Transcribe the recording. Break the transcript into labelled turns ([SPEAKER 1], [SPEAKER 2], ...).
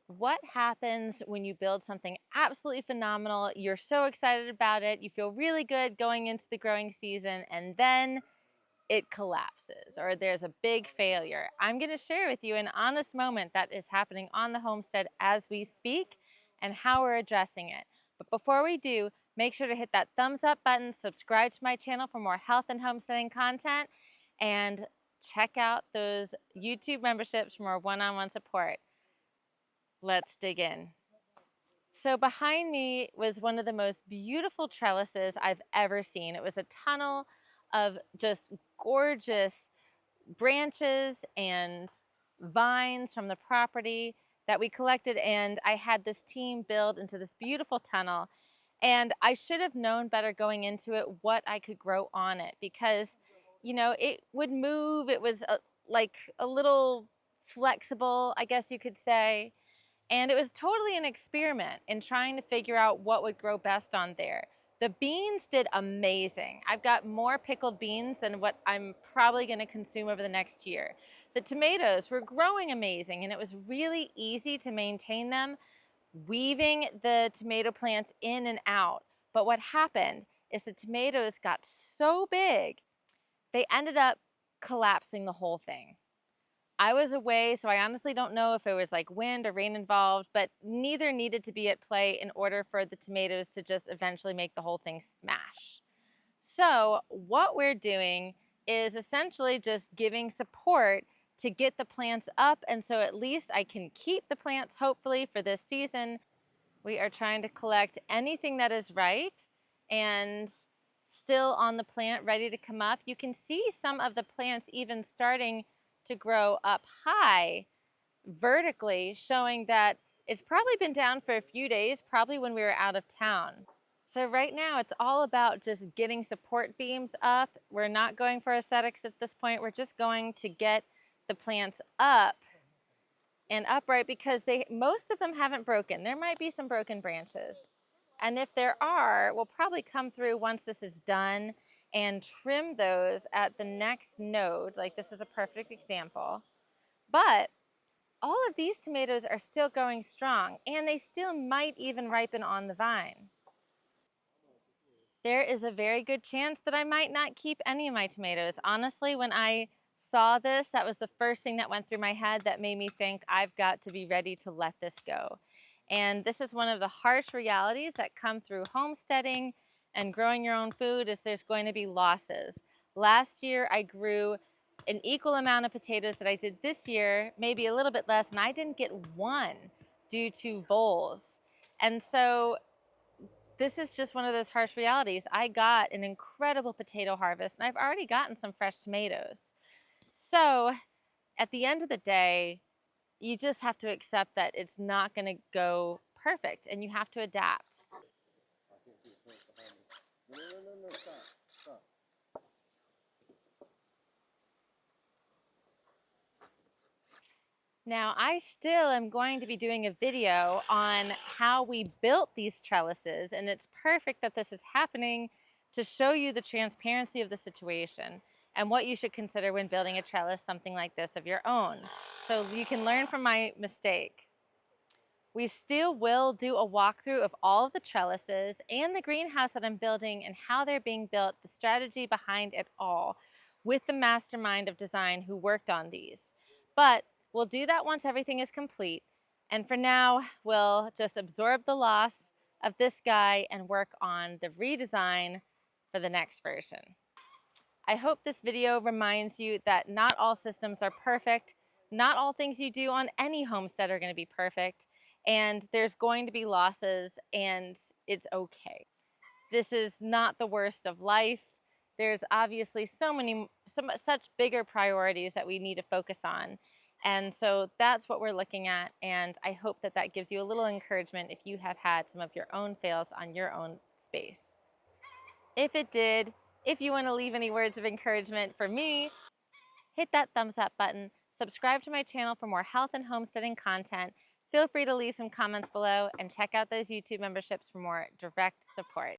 [SPEAKER 1] What happens when you build something absolutely phenomenal? You're so excited about it, you feel really good going into the growing season, and then it collapses or there's a big failure. I'm going to share with you an honest moment that is happening on the homestead as we speak and how we're addressing it. But before we do, make sure to hit that thumbs up button, subscribe to my channel for more health and homesteading content, and check out those YouTube memberships for more one-on-one support. Let's dig in. So behind me was one of the most beautiful trellises I've ever seen. It was a tunnel of just gorgeous branches and vines from the property that we collected, and I had this team build into this beautiful tunnel. And I should have known better going into it what I could grow on it, because it would move. It was like a little flexible, I guess you could say. And it was totally an experiment in trying to figure out what would grow best on there. The beans did amazing. I've got more pickled beans than what I'm probably going to consume over the next year. The tomatoes were growing amazing, and it was really easy to maintain them, weaving the tomato plants in and out. But what happened is the tomatoes got so big, they ended up collapsing the whole thing. I was away, so I honestly don't know if it was like wind or rain involved, but neither needed to be at play in order for the tomatoes to just eventually make the whole thing smash. So what we're doing is essentially just giving support to get the plants up, and so at least I can keep the plants hopefully for this season. We are trying to collect anything that is ripe and still on the plant, ready to come up. You can see some of the plants even starting to grow up high vertically, showing that it's probably been down for a few days, probably when we were out of town. So right now it's all about just getting support beams up. We're not going for aesthetics at this point. We're just going to get the plants up and upright, because most of them haven't broken. There might be some broken branches. And if there are, we'll probably come through once this is done and trim those at the next node. Like this is a perfect example. But all of these tomatoes are still going strong, and they still might even ripen on the vine. There is a very good chance that I might not keep any of my tomatoes. Honestly, when I saw this, that was the first thing that went through my head that made me think I've got to be ready to let this go. And this is one of the harsh realities that come through homesteading and growing your own food, is there's going to be losses. Last year I grew an equal amount of potatoes that I did this year, maybe a little bit less, and I didn't get one due to voles. And so this is just one of those harsh realities. I got an incredible potato harvest, and I've already gotten some fresh tomatoes. So at the end of the day, you just have to accept that it's not going to go perfect, and you have to adapt. No, stop. Now, I still am going to be doing a video on how we built these trellises, and it's perfect that this is happening to show you the transparency of the situation and what you should consider when building a trellis, something like this of your own. So you can learn from my mistake. We still will do a walkthrough of all of the trellises and the greenhouse that I'm building and how they're being built, the strategy behind it all, with the mastermind of design who worked on these. But we'll do that once everything is complete. And for now, we'll just absorb the loss of this guy and work on the redesign for the next version. I hope this video reminds you that not all systems are perfect. Not all things you do on any homestead are going to be perfect. And there's going to be losses, and it's okay. This is not the worst of life. There's obviously such bigger priorities that we need to focus on. And so that's what we're looking at, and I hope that that gives you a little encouragement if you have had some of your own fails on your own space. If it did, if you want to leave any words of encouragement for me, hit that thumbs up button, subscribe to my channel for more health and homesteading content. Feel free to leave some comments below, and check out those YouTube memberships for more direct support.